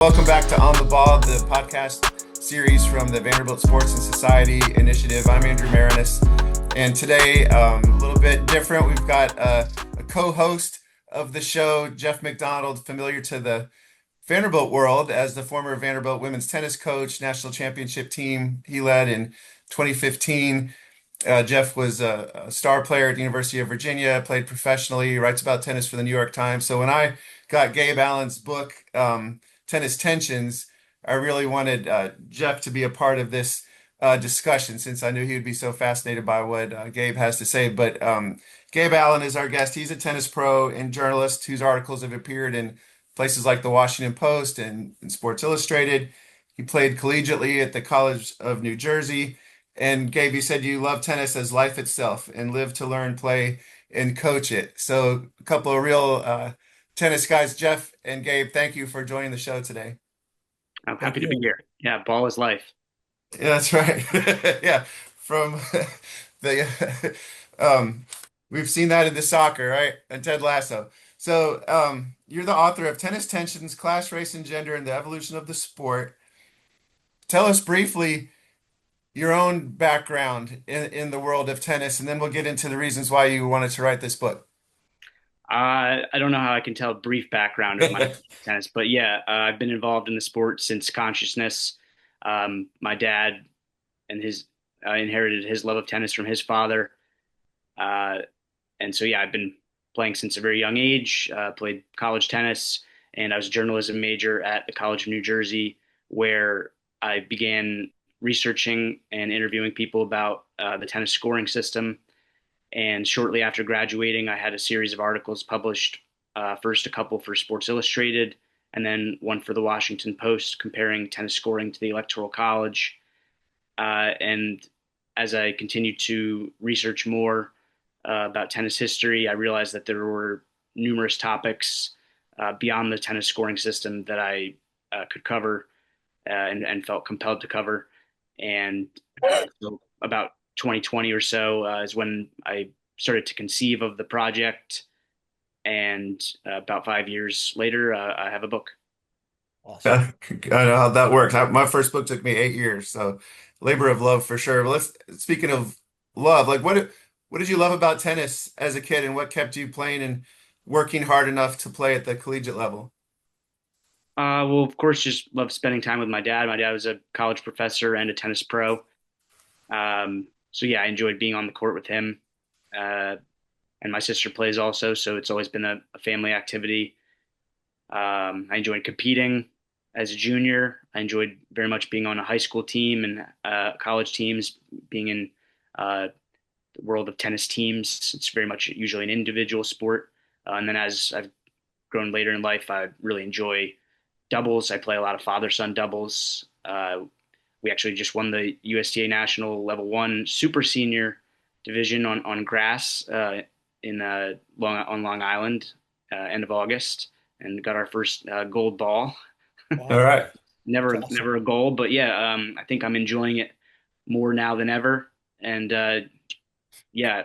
Welcome back to On the Ball, the podcast series from the Vanderbilt Sports and Society Initiative. I'm Andrew Maraniss, and today, a little bit different. We've got a co-host of the show, Jeff McDonald, familiar to the Vanderbilt world as the former Vanderbilt women's tennis coach, national championship team he led in 2015. Jeff was a star player at the University of Virginia, played professionally, writes about tennis for the New York Times. So when I got Gabe Allen's book, Tennis Tensions, I really wanted Jeff to be a part of this discussion since I knew he would be so fascinated by what Gabe has to say. But Gabe Allen is our guest. He's a tennis pro and journalist whose articles have appeared in places like the Washington Post and Sports Illustrated. He played collegiately at the College of New Jersey. And Gabe, you said you love tennis as life itself and live to learn, play, and coach it. So a couple of real tennis guys, Jeff and Gabe, thank you for joining the show today. I'm Thank happy to be you. here. Yeah, ball is life. Yeah, that's right. Yeah, from the we've seen that in the soccer, right? And Ted Lasso. So you're the author of Tennis Tensions, Class, Race, and Gender, and the Evolution of the Sport. Tell us briefly your own background in the world of tennis, and then we'll get into the reasons why you wanted to write this book. I don't know how I can tell a brief background of my tennis, but yeah, I've been involved in the sport since consciousness. My dad and his inherited his love of tennis from his father, uh, and so yeah, I've been playing since a very young age. Played college tennis, and I was a journalism major at the College of New Jersey, where I began researching and interviewing people about the tennis scoring system. And shortly after graduating, I had a series of articles published, first a couple for Sports Illustrated, and then one for the Washington Post comparing tennis scoring to the Electoral College. And as I continued to research more about tennis history, I realized that there were numerous topics beyond the tennis scoring system that I could cover and felt compelled to cover. And so about 2020 or so is when I started to conceive of the project. And about 5 years later, I have a book. Awesome. I know how that works. My first book took me 8 years, so labor of love for sure. But speaking of love, like what did you love about tennis as a kid, and what kept you playing and working hard enough to play at the collegiate level? Well, of course, just love spending time with my dad. My dad was a college professor and a tennis pro. So yeah, I enjoyed being on the court with him. Uh, and my sister plays also, so it's always been a family activity. I enjoyed competing as a junior. I enjoyed very much being on a high school team and college teams, being in the world of tennis teams. It's very much usually an individual sport. And then as I've grown later in life, I really enjoy doubles. I play a lot of father-son doubles. We actually just won the USTA National Level One Super Senior Division on grass in on Long Island, end of August, and got our first gold ball. All Wow. right. That's Never awesome. a goal, but yeah, I think I'm enjoying it more now than ever. And yeah,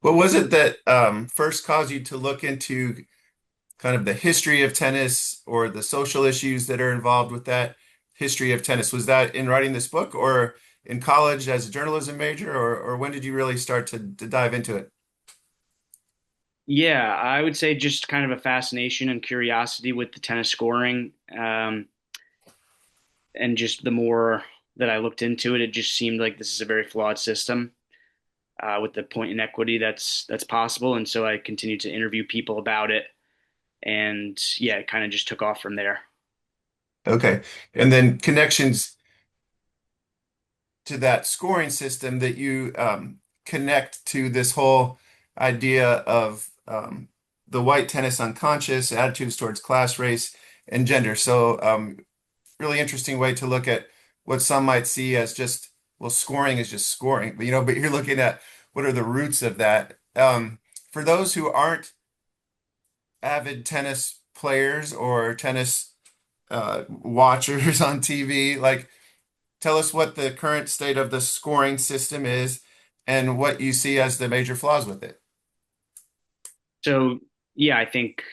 What was it that first caused you to look into kind of the history of tennis or the social issues that are involved with that history of tennis? Was that in writing this book or in college as a journalism major, or when did you really start to dive into it? yeah, I would say just kind of a fascination and curiosity with the tennis scoring. And just the more that I looked into it, it just seemed like this is a very flawed system with the point inequity that's possible. And so I continued to interview people about it, and yeah, it kind of just took off from there. Okay. And then connections to that scoring system that you connect to this whole idea of the white tennis unconscious, attitudes towards class, race, and gender. So, really interesting way to look at what some might see as just, well, scoring is just scoring, but but you're looking at what are the roots of that. For those who aren't avid tennis players or tennis watchers on TV, like tell us what the current state of the scoring system is and what you see as the major flaws with it. So yeah, I think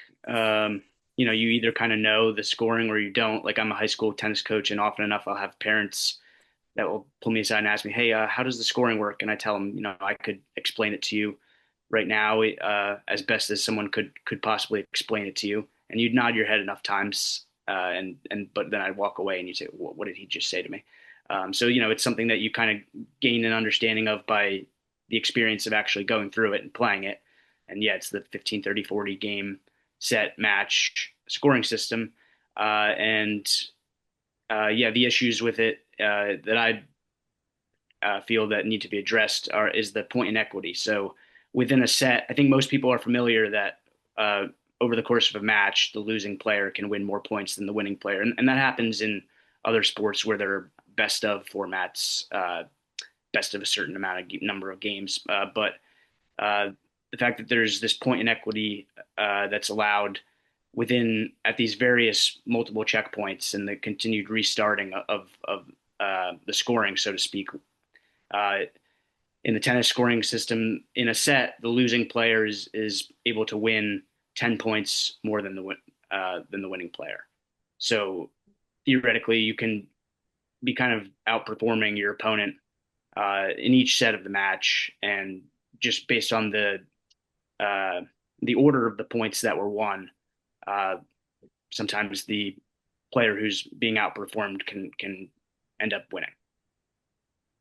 you either kind of know the scoring or you don't. Like I'm a high school tennis coach, and often enough, I'll have parents that will pull me aside and ask me, "Hey, how does the scoring work?" And I tell them, I could explain it to you right now, as best as someone could possibly explain it to you. And you'd nod your head enough times, and but then I'd walk away, and you'd say, "What did he just say to me?" So it's something that you kind of gain an understanding of by the experience of actually going through it and playing it. And yeah, it's the 15, 30, 40 game set match scoring system. And yeah, the issues with it that I feel that need to be addressed is the point inequity. So within a set, I think most people are familiar that over the course of a match, the losing player can win more points than the winning player, and that happens in other sports where there are best of formats, best of a certain amount of number of games. But uh, the fact that there's this point inequity that's allowed within at these various multiple checkpoints and the continued restarting of the scoring, so to speak, uh, in the tennis scoring system, in a set, the losing player is able to win 10 points more than the winning player. So theoretically, you can be kind of outperforming your opponent in each set of the match, and just based on uh, the order of the points that were won, uh, sometimes the player who's being outperformed can end up winning.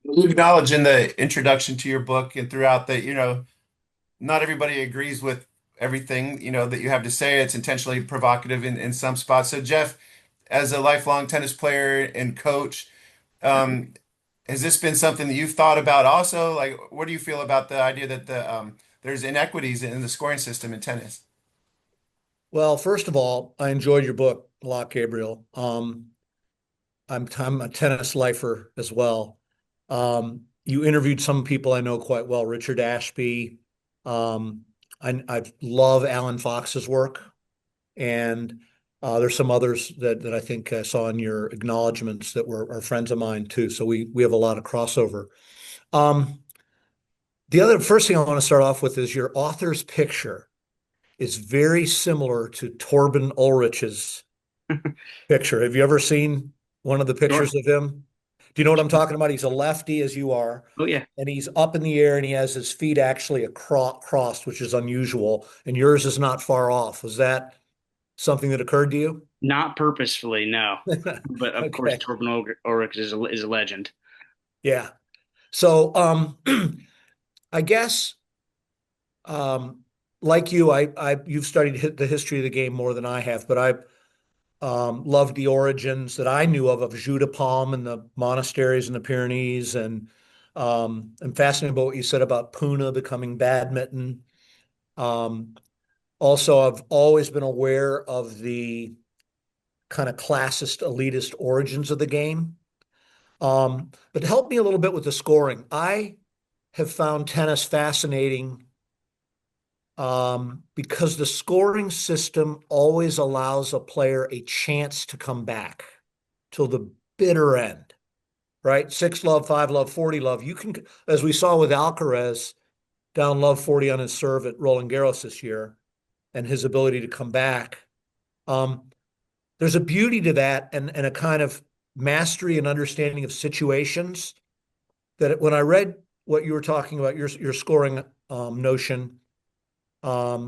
You acknowledge in the introduction to your book and throughout that, not everybody agrees with everything, that you have to say. It's intentionally provocative in some spots. So, Jeff, as a lifelong tennis player and coach, um, has this been something that you've thought about also? Like, what do you feel about the idea that there's inequities in the scoring system in tennis? Well, first of all, I enjoyed your book a lot, Gabriel. I'm a tennis lifer as well. You interviewed some people I know quite well, Richard Ashby. Um, I love Alan Fox's work, and there's some others that I think I saw in your acknowledgments that are friends of mine too. So we have a lot of crossover. Um, the other first thing I want to start off with is your author's picture is very similar to Torben Ulrich's picture. Have you ever seen one of the Sure. pictures of him? Do you know what I'm talking about? He's a lefty as you are, Oh yeah. and he's up in the air and he has his feet actually crossed, which is unusual. And yours is not far off. Was that something that occurred to you? Not purposefully, no. But of course, Okay. Torben Ulrich is a legend. Yeah. So, I guess, um, like you, you've studied the history of the game more than I have, but I loved the origins that I knew of Jus de Paume and the monasteries in the Pyrenees. And I'm fascinated by what you said about Puna becoming badminton. Um, Also, I've always been aware of the kind of classist, elitist origins of the game. But help me a little bit with the scoring. I have found tennis fascinating because the scoring system always allows a player a chance to come back till the bitter end, right? 6 love, 5 love, 40 love. You can, as we saw with Alcaraz, down love 40 on his serve at Roland Garros this year, and his ability to come back. Um, there's a beauty to that, and a kind of mastery and understanding of situations that when I read what you were talking about, your scoring notion,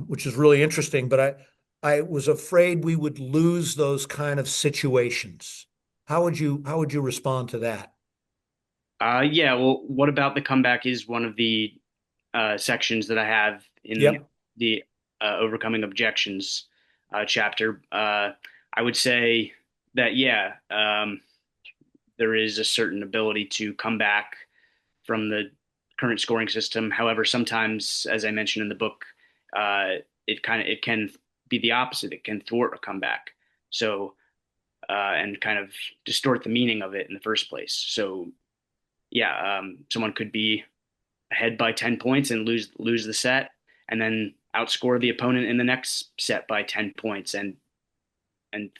which is really interesting, but I was afraid we would lose those kind of situations. How would you respond to that? Yeah, well, what about the comeback is one of the sections that I have in Yep. the overcoming objections chapter. I would say that yeah, there is a certain ability to come back from the current scoring system. However, sometimes, as I mentioned in the book, it can be the opposite. It can thwart a comeback. So and kind of distort the meaning of it in the first place. So yeah, someone could be ahead by 10 points and lose the set, and then outscore the opponent in the next set by 10 points, and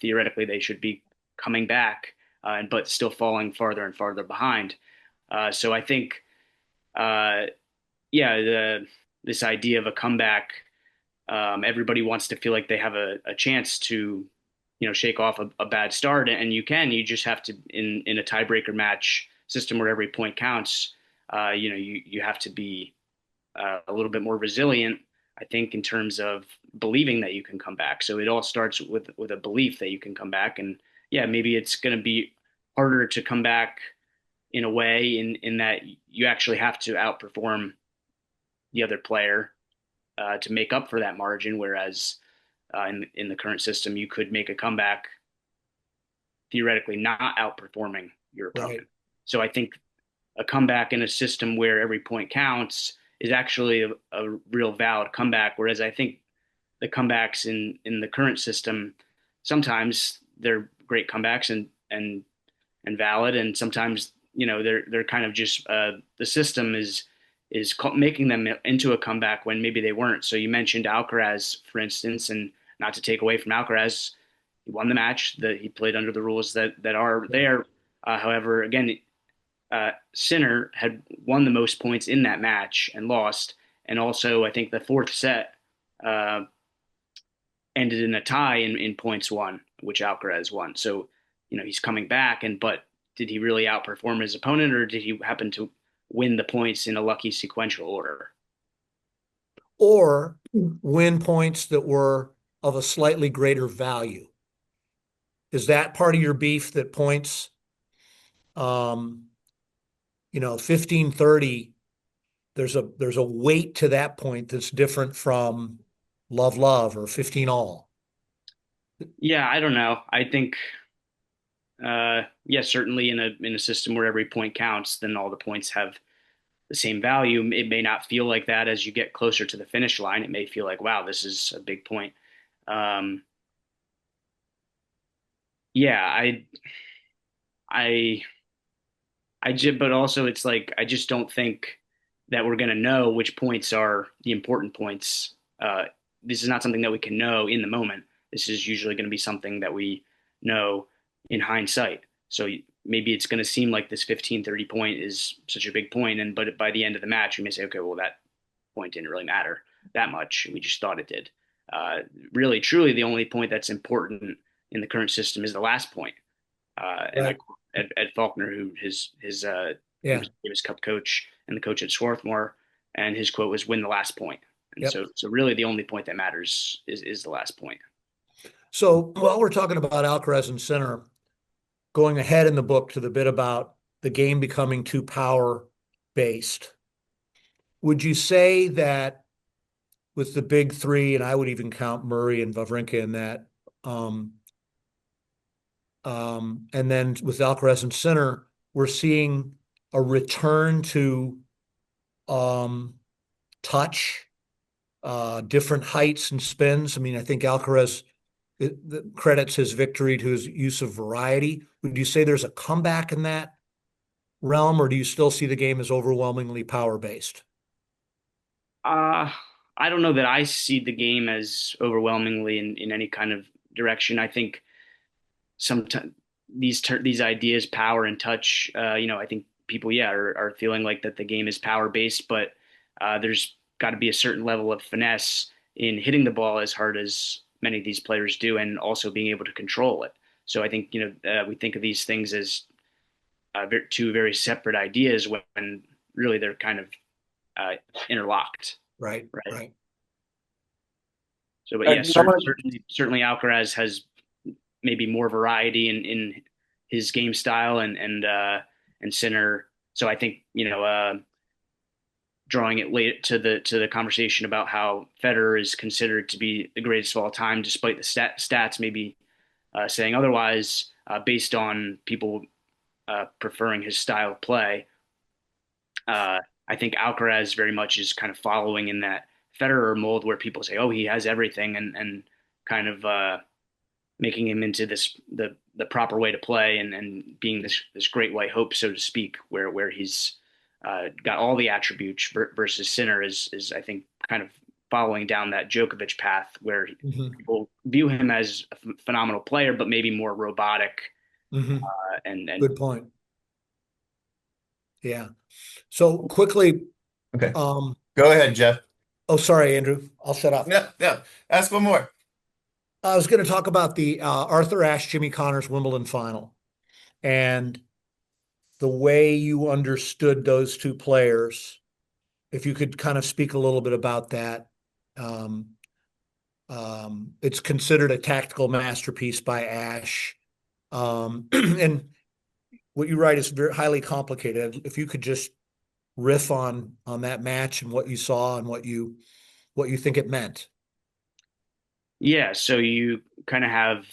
theoretically they should be coming back, but still falling farther and farther behind. So I think, yeah, this idea of a comeback Everybody wants to feel like they have a chance to, shake off a bad start, and you just have to in a tiebreaker match system where every point counts. You have to be a little bit more resilient, I think, in terms of believing that you can come back. So it all starts with a belief that you can come back, and yeah, maybe it's going to be harder to come back in a way in that you actually have to outperform the other player to make up for that margin. Whereas in the current system, you could make a comeback theoretically not outperforming your Right. opponent. So I think a comeback in a system where every point counts is actually a real valid comeback. Whereas I think the comebacks in the current system, sometimes they're great comebacks and valid, and sometimes they're kind of just the system is making them into a comeback when maybe they weren't. So you mentioned Alcaraz, for instance, and not to take away from Alcaraz, he won the match. That he played under the rules that are there. However, again, Sinner had won the most points in that match and lost, and also I think the fourth set uh, ended in a tie in points won, which Alcaraz won. So he's coming back, but did he really outperform his opponent, or did he happen to win the points in a lucky sequential order? Or win points that were of a slightly greater value. Is that part of your beef that points, um, 15-30, there's a weight to that point that's different from love or 15-all? Yeah, I don't know. I think, yeah, certainly in a system where every point counts, then all the points have the same value. It may not feel like that as you get closer to the finish line. It may feel like, wow, this is a big point. Um, yeah, I, but also it's like I just don't think that we're going to know which points are the important points. This is not something that we can know in the moment. This is usually going to be something that we know in hindsight. So maybe it's going to seem like this 15-30 point is such a big point, but by the end of the match, we may say, okay, well, that point didn't really matter that much. We just thought it did. Really, truly, the only point that's important in the current system is the last point. And I Right. quote Ed Faulkner, who he Yeah. was Davis Cup coach and the coach at Swarthmore, and his quote was "Win the last point." And Yep. so really, the only point that matters is the last point. So while we're talking about Alcaraz and Sinner, going ahead in the book to the bit about the game becoming too power based, would you say that with the big three, and I would even count Murray and Wawrinka in that, um, and then with Alcaraz and Sinner, we're seeing a return to um, touch, different heights and spins. I mean, I think Alcaraz credits his victory to his use of variety. Would you say there's a comeback in that realm, or do you still see the game as overwhelmingly power based? Uh, I don't know that I see the game as overwhelmingly in any kind of direction. I think sometimes these ideas, power and touch, I think people, yeah, are feeling like that the game is power based, but there's got to be a certain level of finesse in hitting the ball as hard as many of these players do, and also being able to control it. So I think we think of these things as two very separate ideas when really they're kind of uh, interlocked, Right, right? right. So, but yeah, I want certainly Alcaraz has maybe more variety in his game style and Sinner. So I think drawing it late to the conversation about how Federer is considered to be the greatest of all time, despite the stats maybe saying otherwise, based on people preferring his style of play. I think Alcaraz very much is kind of following in that Federer mold where people say, "Oh, he has everything," and kind of making him into the proper way to play and being this great white hope, so to speak, where he's got all the attributes versus Sinner is I think kind of following down that Djokovic path where Hmm. people view him as a phenomenal player, but maybe more robotic Hmm. and Good point. Yeah. So quickly, Okay. um, Go ahead, Jeff. Oh, sorry, Andrew. I'll shut up. Yeah, yeah. Ask one more. I was going to talk about the Arthur Ashe, Jimmy Connors Wimbledon final and the way you understood those two players. If you could kind of speak a little bit about that. Um, it's considered a tactical masterpiece by Ashe. And what you write is very highly complicated. If you could just riff on that match and what you saw and what you think it meant. Yeah, so you kind of have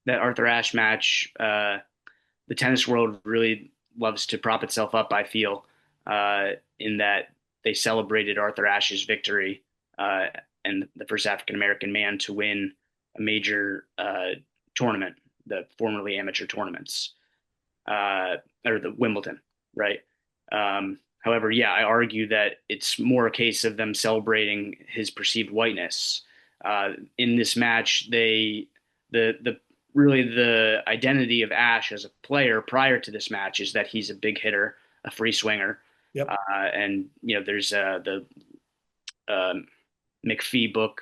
that Arthur Ashe match. The tennis world really loves to prop itself up, I feel, in that they celebrated Arthur Ashe's victory uh, and the first African American man to win a major tournament, the formerly amateur tournaments, or the Wimbledon, right? However, yeah, I argue that it's more a case of them celebrating his perceived whiteness. In this match, the really the identity of Ashe as a player prior to this match is that he's a big hitter, a free swinger, Yep. and there's the um McPhee book,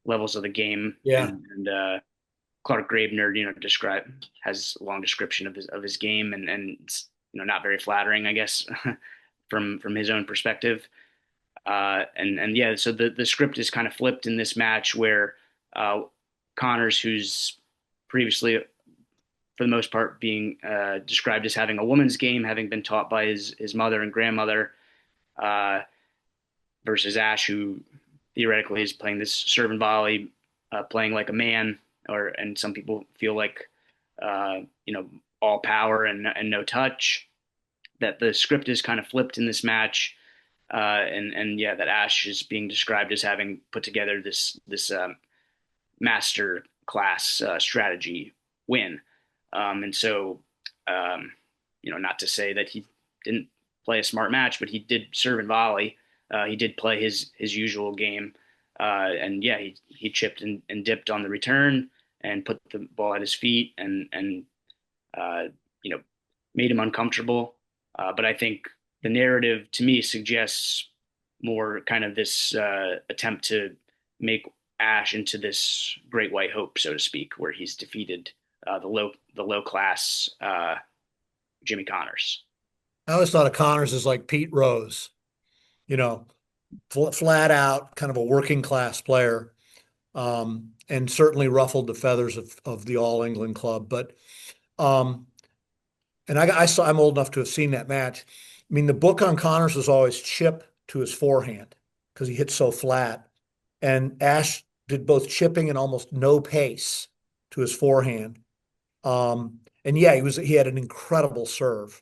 Levels of the Game, Yeah. and Clark Graebner, describe has a long description of his game, and it's not very flattering, I guess, from his own perspective. And yeah, so the script is kind of flipped in this match where Connors, who's previously, for the most part, being described as having a woman's game, having been taught by his mother and grandmother, uh, versus Ashe, who theoretically is playing this serve and volley, playing like a man, and some people feel like all power and no touch. That the script is kind of flipped in this match, and yeah, that Ashe is being described as having put together this master class strategy win, and so not to say that he didn't play a smart match, but he did serve and volley. He did play his usual game, and yeah, he chipped and dipped on the return and put the ball at his feet and uh, you know made him uncomfortable. But I think the narrative to me suggests more kind of this attempt to make Ashe into this great white hope, so to speak, where he's defeated the low class Jimmy Connors. I always thought of Connors as like Pete Rose, you know, flat out kind of a working class player, and certainly ruffled the feathers of the All England club. But um, and I saw I'm old enough to have seen that match. I mean, the book on Connors was always chip to his forehand because he hit so flat, and Ashe did both chipping and almost no pace to his forehand. And yeah, he had an incredible serve.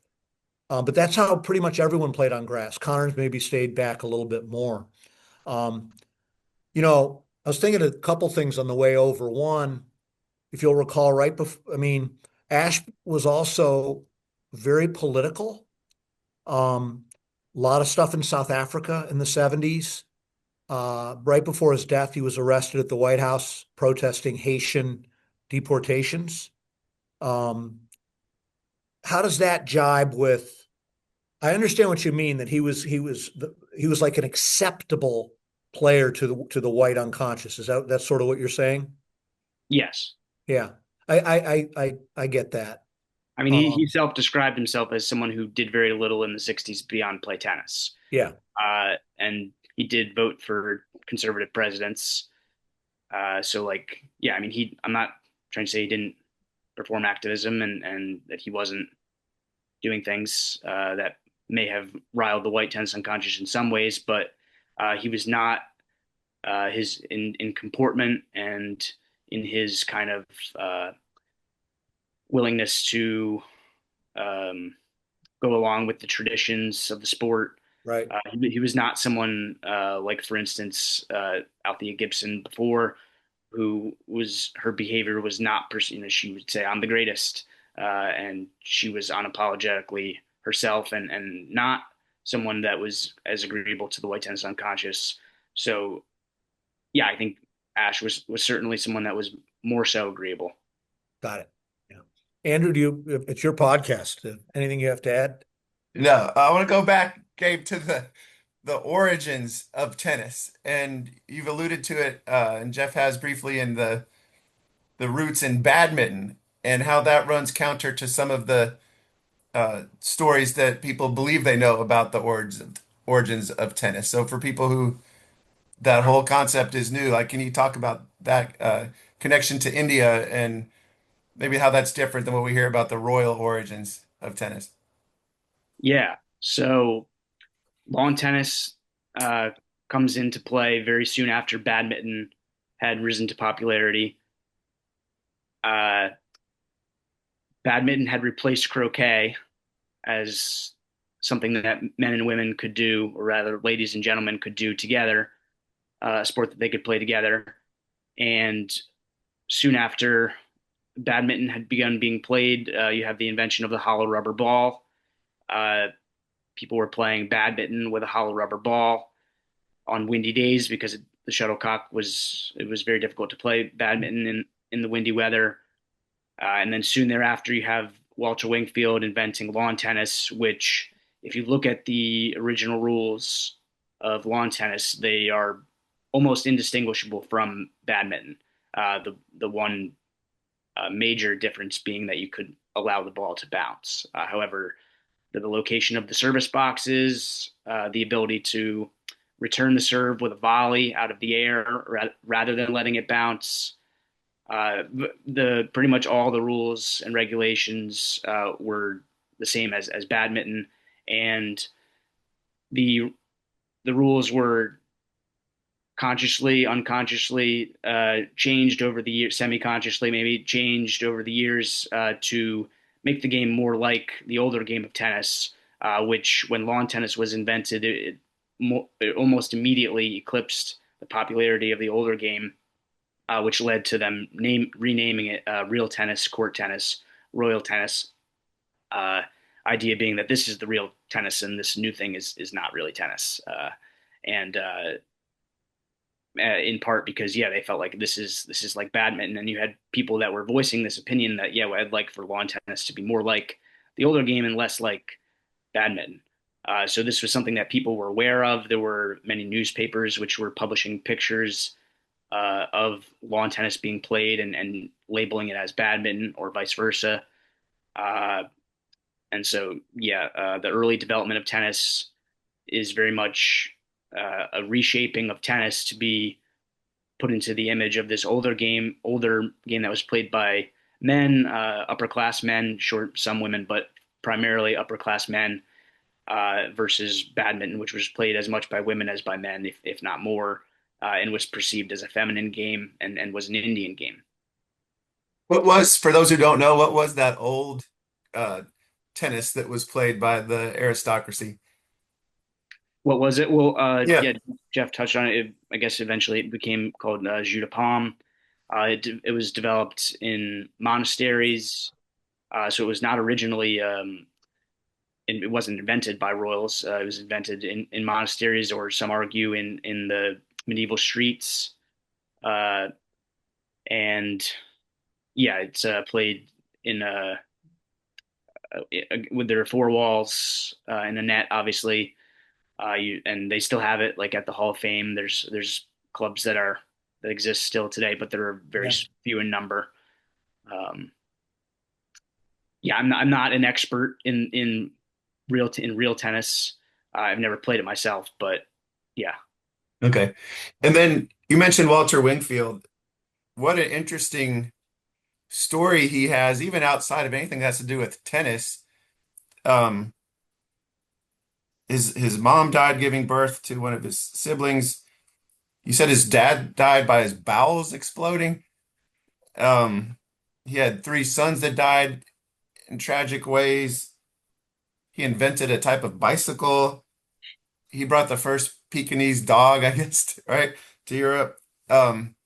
But that's how pretty much everyone played on grass. Connors maybe stayed back a little bit more. Um, I was thinking a couple things on the way over. One, if you'll recall, right before, I mean, Ashe was also very political. A lot of stuff in South Africa in the 70s. Right before his death, he was arrested at the White House protesting Haitian deportations. Um, how does that jibe with? I understand what you mean that he was like an acceptable player to the white unconscious. That's sort of what you're saying? Yes. Yeah, I get that. I mean, he Um, self-described himself as someone who did very little in the 60s beyond play tennis. yeah, And he did vote for conservative presidents. So like, yeah, I mean, I'm not trying to say he didn't perform activism and that he wasn't doing things that may have riled the white tennis unconscious in some ways, but he was not his in comportment and in his kind of willingness to um, go along with the traditions of the sport. right. He was not someone like, for instance, Althea Gibson before, who was her behavior was not, she would say, "I'm the greatest," and she was unapologetically herself, and not someone that was as agreeable to the white tennis unconscious. So, yeah, I think Ashe was certainly someone that was more so agreeable. Got it. Yeah. Andrew, it's your podcast. Anything you have to add? No, I want to go back, Gabe, to the origins of tennis, and you've alluded to it, and Jeff has briefly in the roots in badminton and how that runs counter to some of the stories that people believe they know about the origins of tennis. So for people who that whole concept is new, like, can you talk about that connection to India and maybe how that's different than what we hear about the royal origins of tennis? Yeah. So lawn tennis uh, comes into play very soon after badminton had risen to popularity. Uh, Badminton had replaced croquet as something that men and women could do, or rather, ladies and gentlemen could do together, a sport that they could play together. And soon after badminton had begun being played, you have the invention of the hollow rubber ball. Uh, People were playing badminton with a hollow rubber ball on windy days because the shuttlecock was it was very difficult to play badminton in the windy weather. And then soon thereafter, you have Walter Wingfield inventing lawn tennis, which, if you look at the original rules of lawn tennis, they are almost indistinguishable from badminton. The one major difference being that you could allow the ball to bounce. However, the location of the service boxes, the ability to return the serve with a volley out of the air rather than letting it bounce, the pretty much all the rules and regulations were the same as badminton, and the the rules were consciously, unconsciously changed over the years, semi-consciously maybe changed over the years to make the game more like the older game of tennis, which when lawn tennis was invented, it almost immediately eclipsed the popularity of the older game, which led to them renaming it real tennis, court tennis, royal tennis. Uh, Idea being that this is the real tennis and this new thing is not really tennis. And In part because they felt like this is like badminton, and you had people that were voicing this opinion that well, I'd like for lawn tennis to be more like the older game and less like badminton. So this was something that people were aware of. There were many newspapers which were publishing pictures of lawn tennis being played and labeling it as badminton or vice versa. Uh, and so, the early development of tennis is very much a reshaping of tennis to be put into the image of this older game that was played by men, upper class men, short some women, but primarily upper class men, versus badminton, which was played as much by women as by men, if not more, and was perceived as a feminine game and was an Indian game. What was, for those who don't know, what was that old uh, tennis that was played by the aristocracy? What was it? Well, Yeah. Jeff touched on it. I guess eventually it became called jus de paume. It was developed in monasteries, so it was not originally. It wasn't invented by royals. It was invented in monasteries, or some argue in the medieval streets. Uh, and it's played in with their four walls and a net, obviously. And they still have it like at the Hall of Fame. There's clubs that exist still today, but they're very Yeah. few in number. Um, I'm not an expert in real tennis. I've never played it myself, but yeah. Okay. And then you mentioned Walter Wingfield. What an interesting story he has, even outside of anything that has to do with tennis. Um, his mom died giving birth to one of his siblings. You said his dad died by his bowels exploding. Um, he had three sons that died in tragic ways. He invented a type of bicycle. He brought the first Pekingese dog, I guess, right, to Europe. Um,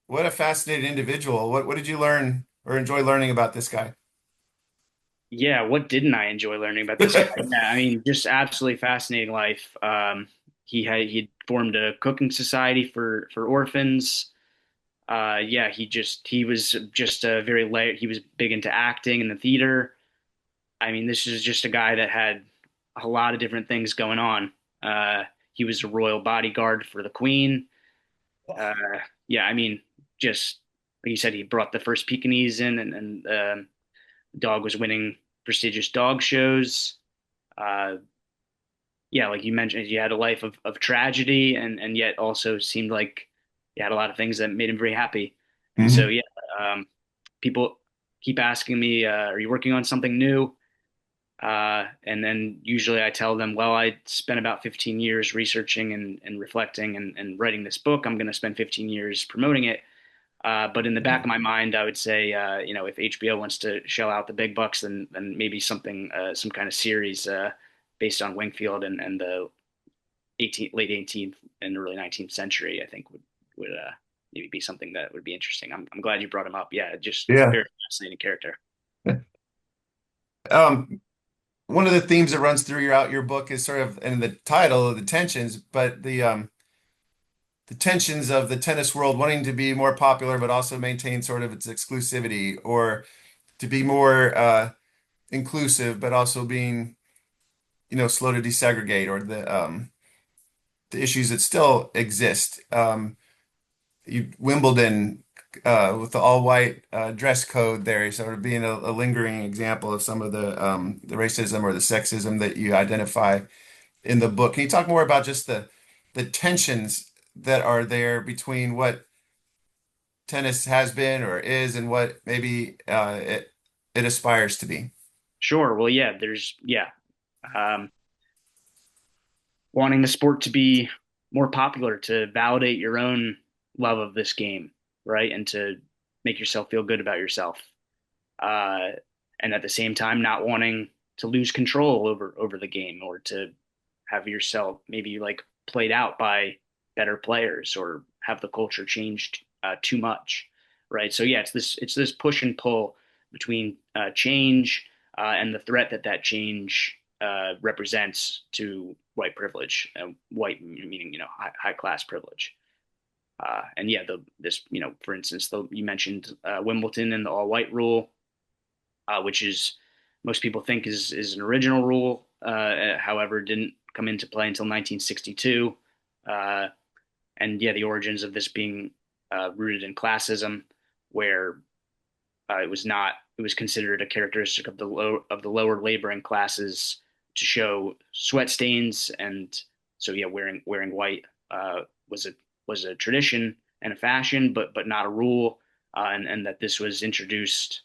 what a fascinating individual. What did you learn or enjoy learning about this guy? Yeah, what didn't I enjoy learning about this guy? Yeah, I mean, just absolutely fascinating life. He formed a cooking society for orphans. He was just a he was big into acting and the theater. I mean, this is just a guy that had a lot of different things going on. He was a royal bodyguard for the Queen. Uh, yeah, I mean, just like you said, he brought the first Pekingese in, and the dog was winning prestigious dog shows. Uh, yeah, like you mentioned, he had a life of tragedy, and yet also seemed like he had a lot of things that made him very happy. And so, Hmm. yeah, people keep asking me, "Are you working on something new?" And then usually I tell them, well, I spent about 15 years researching and reflecting and writing this book. I'm going to spend 15 years promoting it. But in the back of my mind, I would say, if HBO wants to shell out the big bucks, then maybe something, some kind of series based on Wingfield and the late 18th and early 19th century, I think would maybe be something that would be interesting. I'm glad you brought him up. Yeah, just Yeah. very fascinating character. Um, One of the themes that runs throughout your book is sort of in the title of the tensions, but the tensions of the tennis world wanting to be more popular, but also maintain sort of its exclusivity, or to be more inclusive, but also being, slow to desegregate, or the issues that still exist. Wimbledon with the all white dress code there, sort of being a lingering example of some of the racism or the sexism that you identify in the book. Can you talk more about just the tensions that are there between what tennis has been or is and what maybe it aspires to be? Sure. Well, yeah, there's, yeah. Um, Wanting the sport to be more popular, to validate your own love of this game, right? And to make yourself feel good about yourself. Uh, and at the same time, not wanting to lose control over the game, or to have yourself maybe like played out by better players, or have the culture changed too much, right? So yeah, it's this push and pull between change and the threat that change represents to white privilege, white meaning high class privilege. And yeah, for instance, you mentioned Wimbledon and the all white rule, which is most people think is an original rule. However, didn't come into play until 1962. Uh, and yeah, the origins of this being rooted in classism, where it was considered a characteristic of the lower laboring classes to show sweat stains, and so yeah, wearing white was a tradition and a fashion, but not a rule, and that this was introduced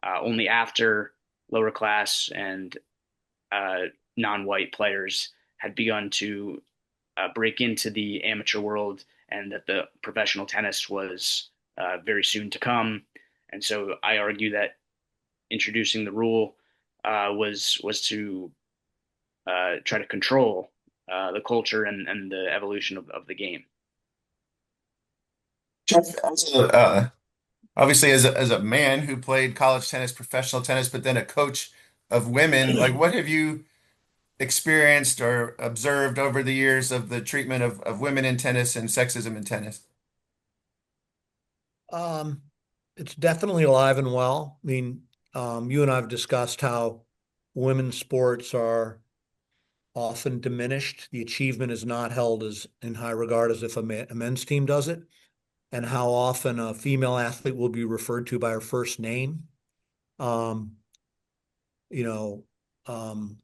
only after lower class and uh, non-white players had begun to break into the amateur world, and that the professional tennis was very soon to come. And so I argue that introducing the rule was to try to control the culture and the evolution of the game. Jeff, obviously as a man who played college tennis, professional tennis, but then a coach of women, like what have you experienced or observed over the years of the treatment of women in tennis and sexism in tennis? Um, it's definitely alive and well. I mean, you and I have discussed how women's sports are often diminished. The achievement is not held as in high regard as if a men's team does it, and how often a female athlete will be referred to by her first name. Um, you know, um,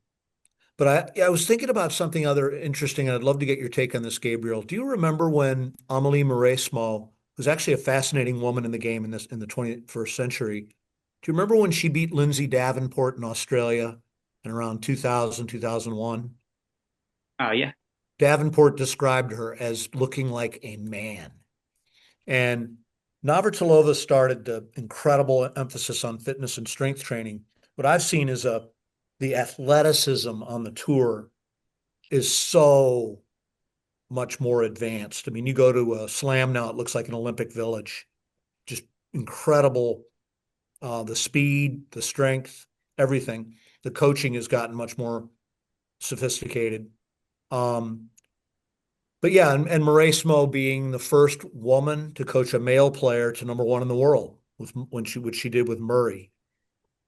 but I was thinking about something other interesting, and I'd love to get your take on this, Gabriel. Do you remember when Amelie Mauresmo was actually a fascinating woman in the game in the 21st century? Do you remember when she beat Lindsay Davenport in Australia in around 2000, 2001? Yeah, Davenport described her as looking like a man. And Navratilova started the incredible emphasis on fitness and strength training. What I've seen is the athleticism on the tour is so much more advanced. I mean, you go to a slam now, it looks like an Olympic village. Just incredible. The speed, the strength, everything. The coaching has gotten much more sophisticated. Um, but yeah, and Mauresmo being the first woman to coach a male player to number one in the world with which she did with Murray.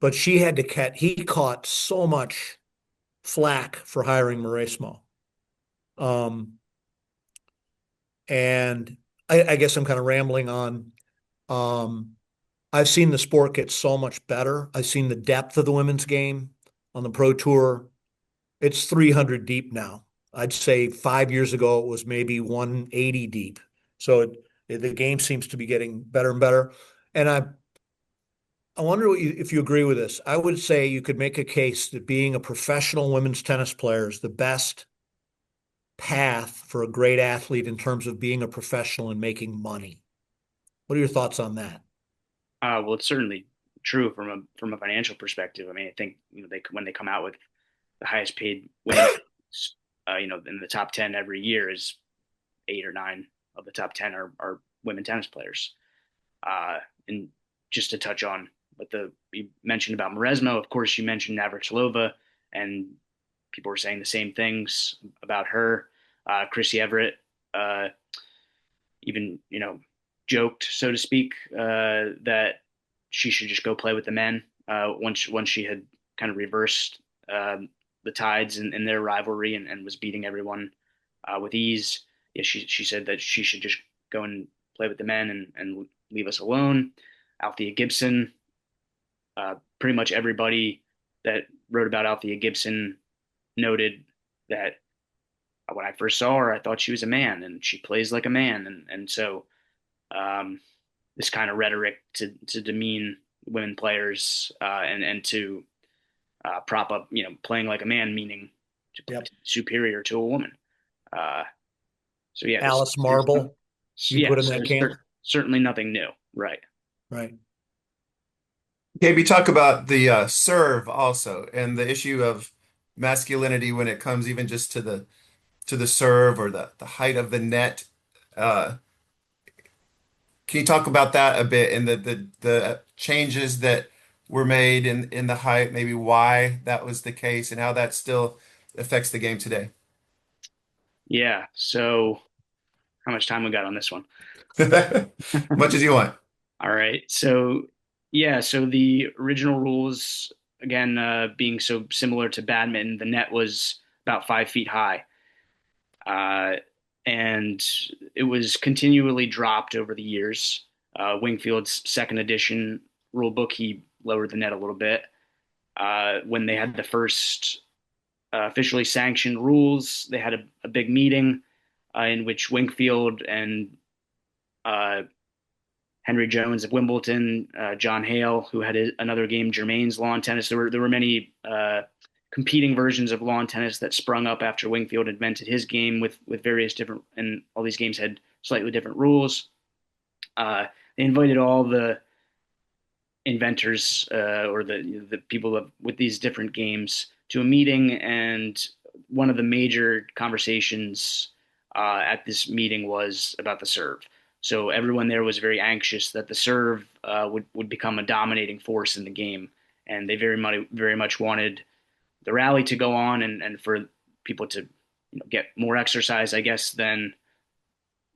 But he caught so much flack for hiring Mauresmo. Um, and I guess I'm kind of rambling on. Um, I've seen the sport get so much better. I've seen the depth of the women's game on the pro tour. It's 300 deep now. I'd say 5 years ago it was maybe 180 deep. So the game seems to be getting better and better. And I wonder if you agree with this. I would say you could make a case that being a professional women's tennis player is the best path for a great athlete in terms of being a professional and making money. What are your thoughts on that? Well, it's certainly true from a financial perspective. I mean, I think they when they come out with the highest paid women, in the top 10 every year is 8 or 9 of the top 10 are women tennis players. And just to touch on what you mentioned about Maresmo, of course, you mentioned Navratilova, and people were saying the same things about her. Chrissy Everett, even joked, so to speak, that she should just go play with the men once she had kind of reversed the tides in their rivalry and was beating everyone with ease. Yeah, she said that she should just go and play with the men and leave us alone. Althea Gibson, pretty much everybody that wrote about Althea Gibson noted that when I first saw her, I thought she was a man, and she plays like a man, and so um, this kind of rhetoric to demean women players and to prop up, playing like a man, meaning Yep. to superior to a woman. Uh, so yeah, Alice Marble, you yeah, put in so that camp, certainly nothing new, right? right? Okay, we talk about the serve also, and the issue of masculinity when it comes even just to the serve or the height of the net. Uh, can you talk about that a bit and the changes that were made in the height, maybe why that was the case and how that still affects the game today? Yeah. So how much time we got on this one? Much as you want. All right. So yeah. So the original rules, again, being so similar to badminton, the net was about 5 feet high. Uh, and it was continually dropped over the years. Wingfield's second edition rule book, he lowered the net a little bit. When they had the first officially sanctioned rules, they had a big meeting in which Wingfield and uh, Henry Jones of Wimbledon, John Hale, who had another game, Germain's lawn tennis. There were many competing versions of lawn tennis that sprung up after Wingfield invented his game with various different, and all these games had slightly different rules. They invited all the inventors or the people with these different games to a meeting, and one of the major conversations at this meeting was about the serve. So everyone there was very anxious that the serve would become a dominating force in the game, and they very much wanted the rally to go on and for people to get more exercise, I guess, than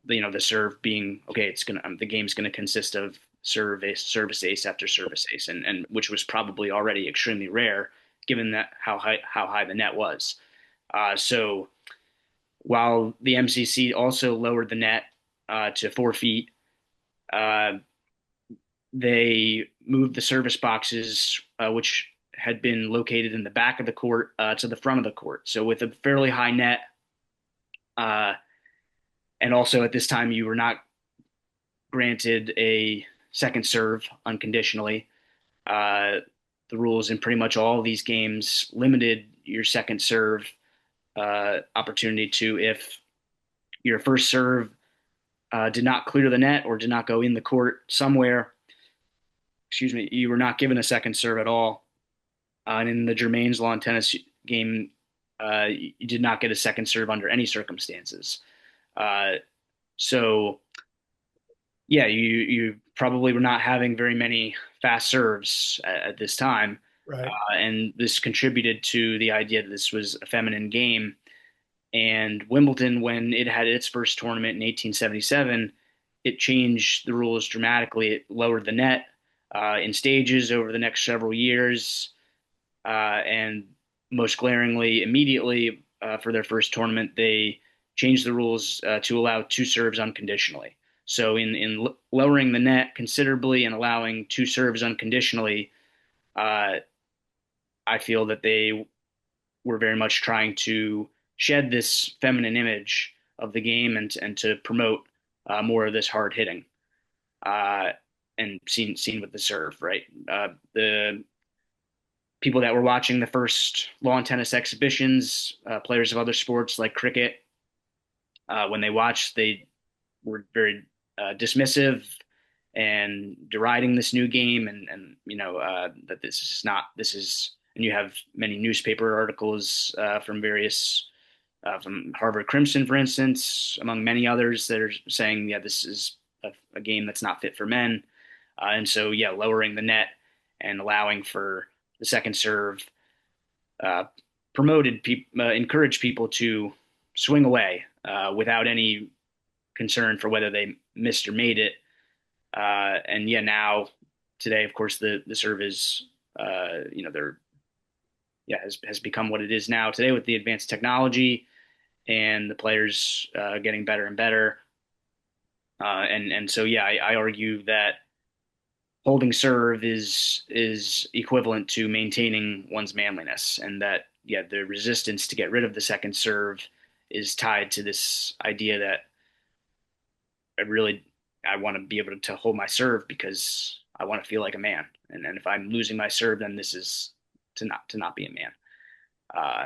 the serve being okay. It's gonna the game's gonna consist of service ace after service ace, and which was probably already extremely rare given that how high the net was. So while the MCC also lowered the net to 4 feet, uh, they moved the service boxes, which had been located in the back of the court, to the front of the court. So with a fairly high net, uh, and also at this time you were not granted a second serve unconditionally. Uh, the rules in pretty much all of these games limited your second serve opportunity to if your first serve did not clear the net or did not go in the court somewhere. Excuse me, you were not given a second serve at all. And in the Germain's lawn tennis game, you did not get a second serve under any circumstances. Uh, so yeah, you probably were not having very many fast serves at this time, Right. and this contributed to the idea that this was a feminine game. And Wimbledon, when it had its first tournament in 1877, it changed the rules dramatically. It lowered the net in stages over the next several years, and most glaringly, immediately for their first tournament, they changed the rules to allow two serves unconditionally. So in lowering the net considerably and allowing two serves unconditionally, uh, I feel that they were very much trying to shed this feminine image of the game and to promote more of this hard hitting. Uh, and seen with the serve, right? The people that were watching the first lawn tennis exhibitions, players of other sports like cricket, when they watched, they were very dismissive and deriding this new game, and that this is not this is. And you have many newspaper articles from various from Harvard Crimson, for instance, among many others that are saying, yeah, this is a game that's not fit for men. And so, yeah, lowering the net and allowing for the second serve uh, encouraged people to swing away without any concern for whether they missed or made it. And yeah, now today, of course, the serve is, they're yeah has become what it is now today with the advanced technology and the players getting better and better. And so yeah, I argue that holding serve is equivalent to maintaining one's manliness, and that yeah, the resistance to get rid of the second serve is tied to this idea that I want to be able to hold my serve because I want to feel like a man, and if I'm losing my serve, then this is to not be a man. Uh,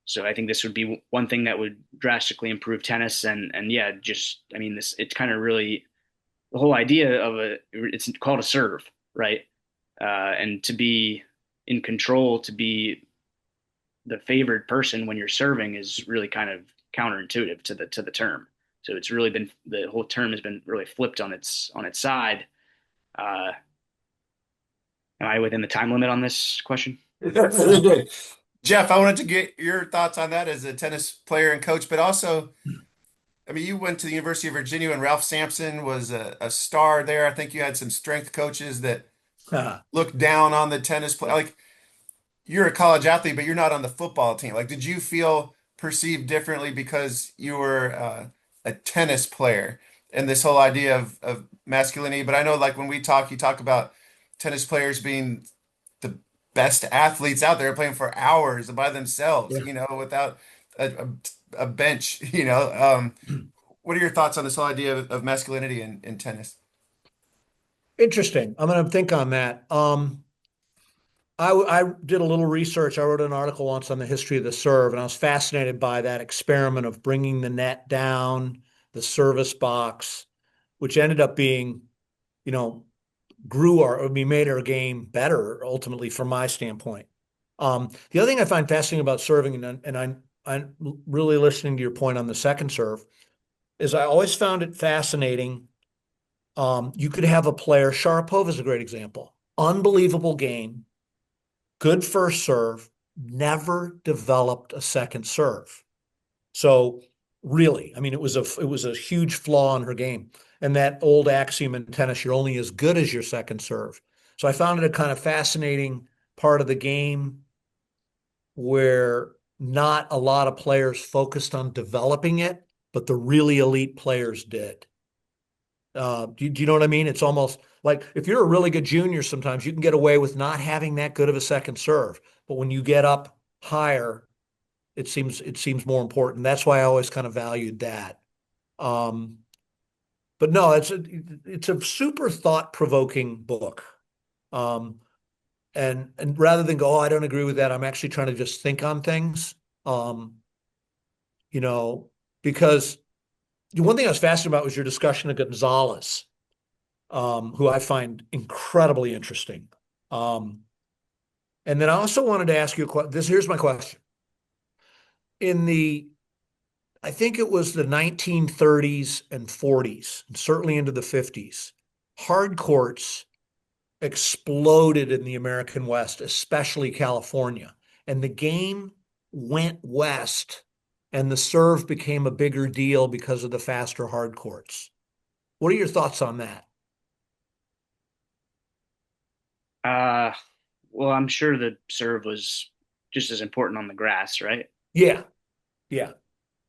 so I think this would be one thing that would drastically improve tennis, and yeah, just I mean this it's kind of really the whole idea of it's called a serve, right? And to be in control, to be the favored person when you're serving is really kind of counterintuitive to the term. So it's really been the whole term has been really flipped on its side. Uh, am I within the time limit on this question? Really good. Jeff, I wanted to get your thoughts on that as a tennis player and coach, but also, I mean, you went to the University of Virginia and Ralph Sampson was a star there. I think you had some strength coaches that looked down on the tennis play. Like you're a college athlete, but you're not on the football team. Like, did you feel perceived differently because you were a tennis player and this whole idea of masculinity? But I know, like, when we talk, you talk about tennis players being the best athletes out there playing for hours by themselves, Yeah. without a, a bench, what are your thoughts on this whole idea of masculinity in tennis? Interesting. I'm going to think on that. I did a little research. I wrote an article once on the history of the serve, and I was fascinated by that experiment of bringing the net down, the service box, which ended up being, you know, we made our game better ultimately from my standpoint. The other thing I find fascinating about serving, and I'm really listening to your point on the second serve, is I always found it fascinating. You could have a player, Sharapova is a great example, unbelievable game, good first serve, never developed a second serve. So really, I mean, it was a huge flaw in her game. And that old axiom in tennis, you're only as good as your second serve. So I found it a kind of fascinating part of the game where not a lot of players focused on developing it, but the really elite players did. Do you know what I mean? It's almost like if you're a really good junior, sometimes you can get away with not having that good of a second serve. But when you get up higher, it seems more important. That's why I always kind of valued that. Um, but no, it's a super thought-provoking book. Um, and rather than go, oh, I don't agree with that, I'm actually trying to just think on things. Um, you know, because the one thing I was fascinated about was your discussion of Gonzalez, who I find incredibly interesting. Um, and then I also wanted to ask you a question. Here's my question. In the I think it was the 1930s and 40s, and certainly into the 50s. Hard courts exploded in the American West, especially California. And the game went west, and the serve became a bigger deal because of the faster hard courts. What are your thoughts on that? Uh, well, I'm sure the serve was just as important on the grass, right? Yeah, yeah.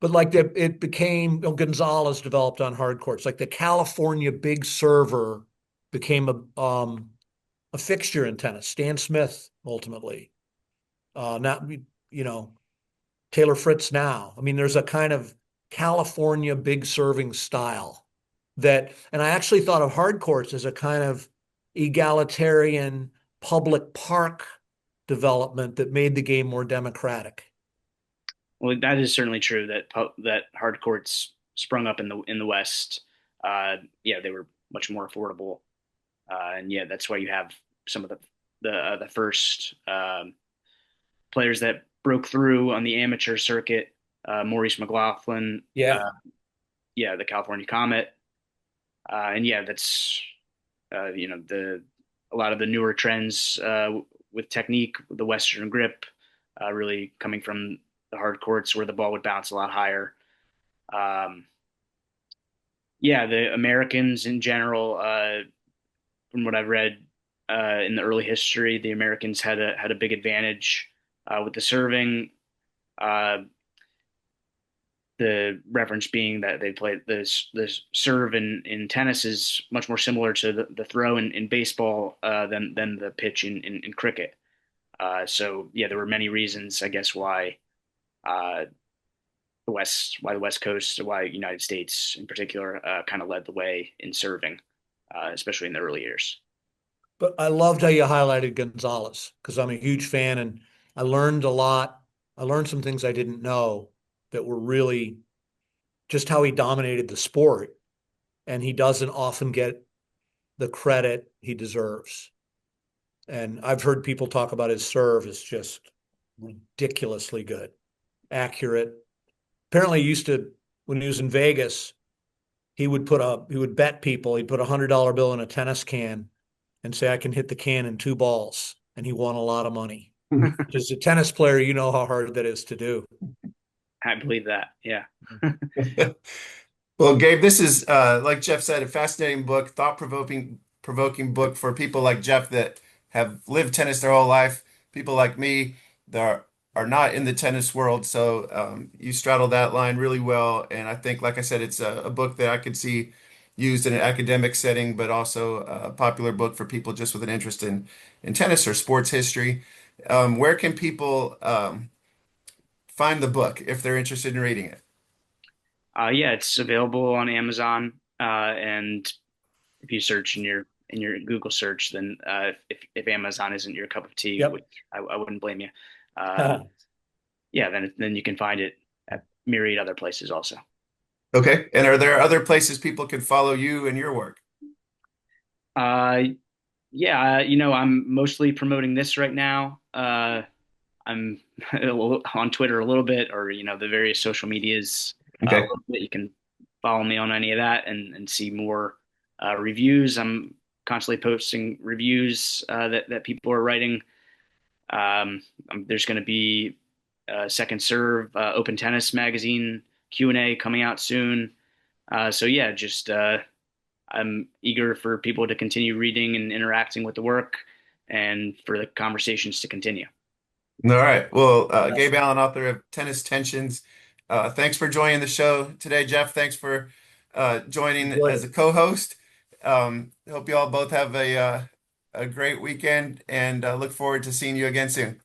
but it became, Gonzalez developed on hard courts. Like the California big server became a fixture in tennis. Stan Smith ultimately, not you know Taylor Fritz now. I mean, there's a kind of California big serving style and I actually thought of hard courts as a kind of egalitarian public park development that made the game more democratic. Well, that is certainly true that that hard courts sprung up in the West. Yeah, they were much more affordable, and yeah, that's why you have some of the first players that broke through on the amateur circuit. Maurice McLaughlin, Yeah. yeah, the California Comet, and yeah, that's the a lot of the newer trends with technique, the Western grip, really coming from the hard courts where the ball would bounce a lot higher. Um, yeah, the Americans in general, from what I've read in the early history, the Americans had a big advantage with the serving. Uh, the reference being that they play the serve in tennis is much more similar to the throw in baseball than the pitch in cricket. So yeah, there were many reasons, I guess, uh, why the West Coast, why United States in particular, kind of led the way in serving, especially in the early years. But I loved how you highlighted Gonzalez because I'm a huge fan and I learned a lot. I learned some things I didn't know that were really just how he dominated the sport. And he doesn't often get the credit he deserves. And I've heard people talk about his serve as just ridiculously good, accurate. Apparently, he used to, when he was in Vegas, he would bet people, he'd put $100 bill in a tennis can and say, I can hit the can in two balls. And he won a lot of money. As a tennis player, you know how hard that is to do. I believe that. Yeah. Well, Gabe, this is like Jeff said, a fascinating book, thought provoking book for people like Jeff that have lived tennis their whole life, people like me that are not in the tennis world. So you straddle that line really well. And I think, like I said, it's a book that I could see used in an academic setting, but also a popular book for people just with an interest in tennis or sports history. Where can people find the book if they're interested in reading it? Yeah, it's available on Amazon, and if you search in your Google search, then if Amazon isn't your cup of tea, Yep. which I wouldn't blame you, yeah, then you can find it at myriad other places also. Okay. And are there other places people can follow you and your work? Uh, yeah, I'm mostly promoting this right now. I'm on Twitter a little bit, or the various social medias a Okay. little bit. You can follow me on any of that and see more reviews. I'm constantly posting reviews that people are writing. There's going to be Second Serve Open Tennis Magazine Q&A coming out soon. So yeah, just I'm eager for people to continue reading and interacting with the work, and for the conversations to continue. All right. Well, Yes. Gabe Allen, author of Tennis Tensions. Thanks for joining the show today, Jeff. Thanks for joining Enjoyed as a it. co-host. Hope you all both have a great weekend and look forward to seeing you again soon.